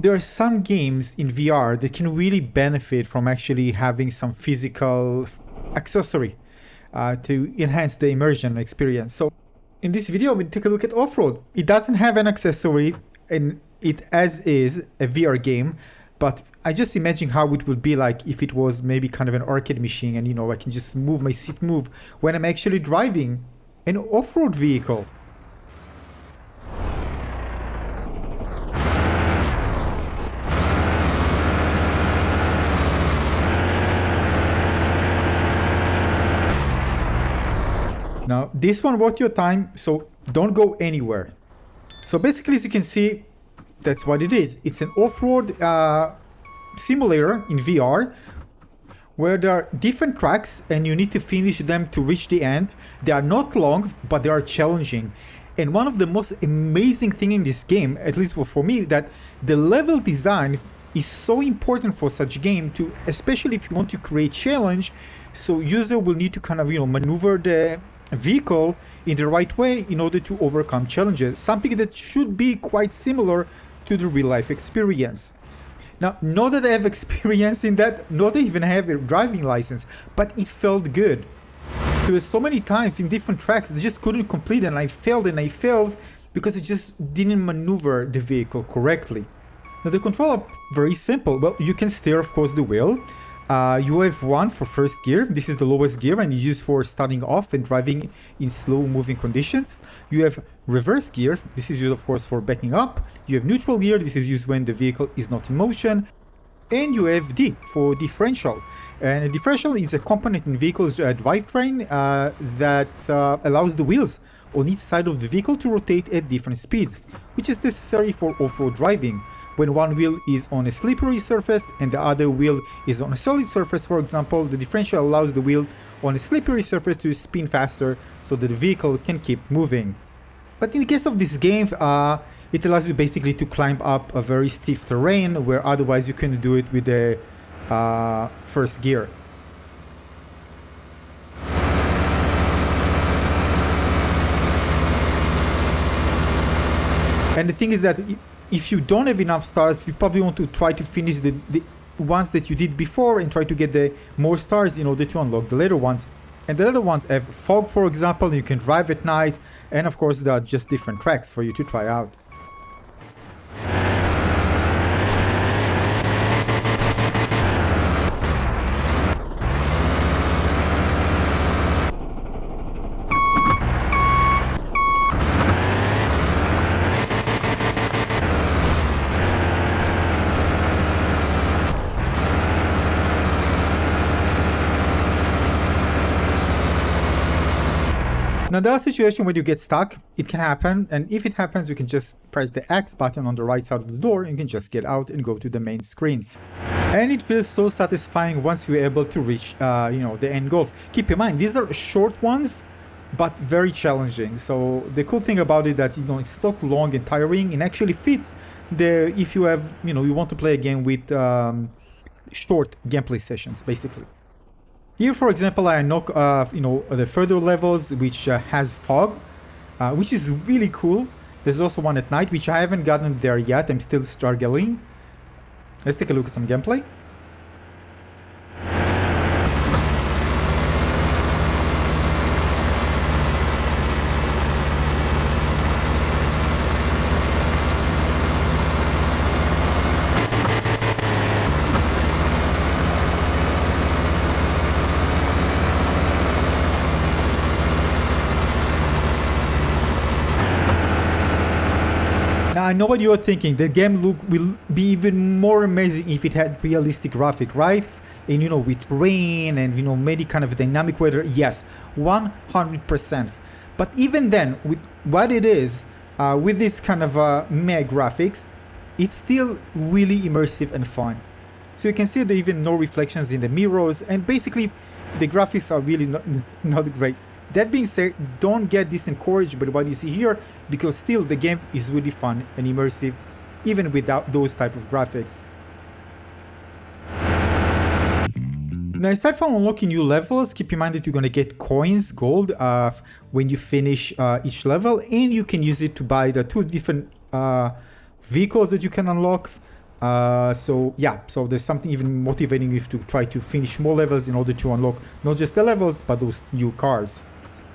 There are some games in VR that can really benefit from actually having some physical accessory to enhance the immersion experience. So in this video, we'll take a look at Offroad. It doesn't have an accessory and it as is a VR game, but I just imagine how it would be like if it was maybe kind of an arcade machine and I can just move my seat when I'm actually driving an off-road vehicle. Now, this one worth your time, so don't go anywhere. So basically, as you can see, that's what it is. It's an off-road simulator in VR where there are different tracks and you need to finish them to reach the end. They are not long, but they are challenging. And one of the most amazing things in this game, at least for me, that the level design is so important for such game to, especially if you want to create challenge, so user will need to kind of, maneuver the vehicle in the right way in order to overcome challenges, something that should be quite similar to the real-life experience. Now, not that I have experience in that, not even have a driving license, but it felt good. There were so many times in different tracks I just couldn't complete and I failed because I just didn't maneuver the vehicle correctly. Now, the controls are very simple. Well, you can steer, of course, the wheel. You have one for first gear. This is the lowest gear and you use for starting off and driving in slow moving conditions. You have reverse gear. This is used, of course, for backing up. You have neutral gear. This is used when the vehicle is not in motion. And you have D for differential. And a differential is a component in vehicle's drivetrain that allows the wheels on each side of the vehicle to rotate at different speeds, which is necessary for off-road driving. When one wheel is on a slippery surface and the other wheel is on a solid surface, for example, the differential allows the wheel on a slippery surface to spin faster so that the vehicle can keep moving. But in the case of this game, it allows you basically to climb up a very steep terrain where otherwise you couldn't do it with the first gear. And the thing is that if you don't have enough stars, you probably want to try to finish the ones that you did before and try to get the more stars in order to unlock the later ones. And the later ones have fog, for example, you can drive at night, and of course there are just different tracks for you to try out. Now, there are situations where you get stuck. It can happen, and if it happens, you can just press the X button on the right side of the door and you can just get out and go to the main screen. And it feels so satisfying once you're able to reach, the end goal. Keep in mind, these are short ones, but very challenging. So the cool thing about it that it's not long and tiring and actually fit if you have, you want to play a game with short gameplay sessions, basically. Here, for example, I unlock, the further levels, which has fog, which is really cool. There's also one at night, which I haven't gotten there yet. I'm still struggling. Let's take a look at some gameplay. Now, I know what you're thinking. The game will be even more amazing if it had realistic graphic, right? And with rain and many kind of dynamic weather. Yes, 100%. But even then, with what it is, with this kind of meh graphics, it's still really immersive and fun. So you can see there are even no reflections in the mirrors, and basically the graphics are really not great. That being said, don't get discouraged by what you see here, because still the game is really fun and immersive, even without those type of graphics. Now, aside from unlocking new levels, keep in mind that you're going to get coins, gold, when you finish each level, and you can use it to buy the two different vehicles that you can unlock. So yeah, so there's something even motivating you to try to finish more levels in order to unlock not just the levels, but those new cars.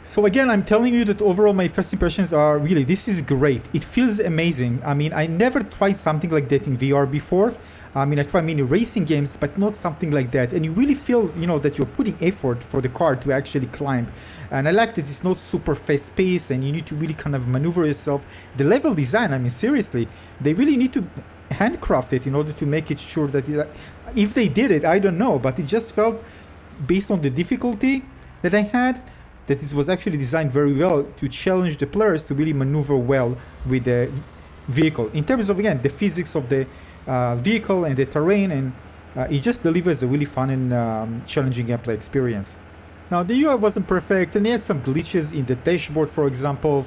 So again, I'm telling you that overall my first impressions are really, this is great. It feels amazing. I mean, I never tried something like that in VR before. I mean, I tried many racing games, but not something like that. And you really feel, you know, that you're putting effort for the car to actually climb. And I like that it's not super fast paced and you need to really kind of maneuver yourself. The level design, I mean, seriously, they really need to handcraft it in order to make it sure that if they did it, I don't know, but it just felt based on the difficulty that I had, that it was actually designed very well to challenge the players to really maneuver well with the vehicle. In terms of, again, the physics of the vehicle and the terrain, and it just delivers a really fun and challenging gameplay experience. Now, the UI wasn't perfect, and it had some glitches in the dashboard, for example.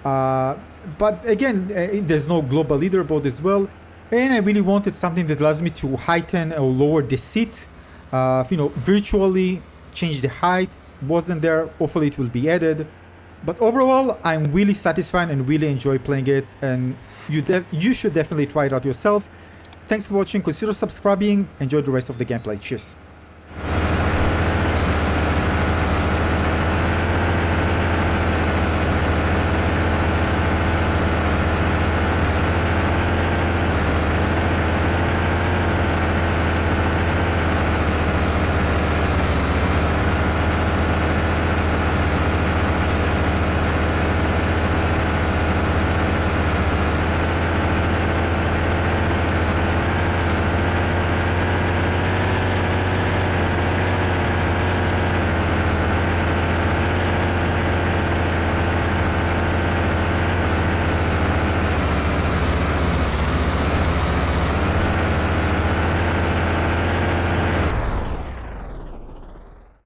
But again, there's no global leaderboard as well. And I really wanted something that allows me to heighten or lower the seat, you know, virtually change the height. Wasn't there. Hopefully it will be added. But overall, I'm really satisfied and really enjoy playing it, and you should definitely try it out yourself. Thanks for watching. Consider subscribing. Enjoy the rest of the gameplay. Cheers.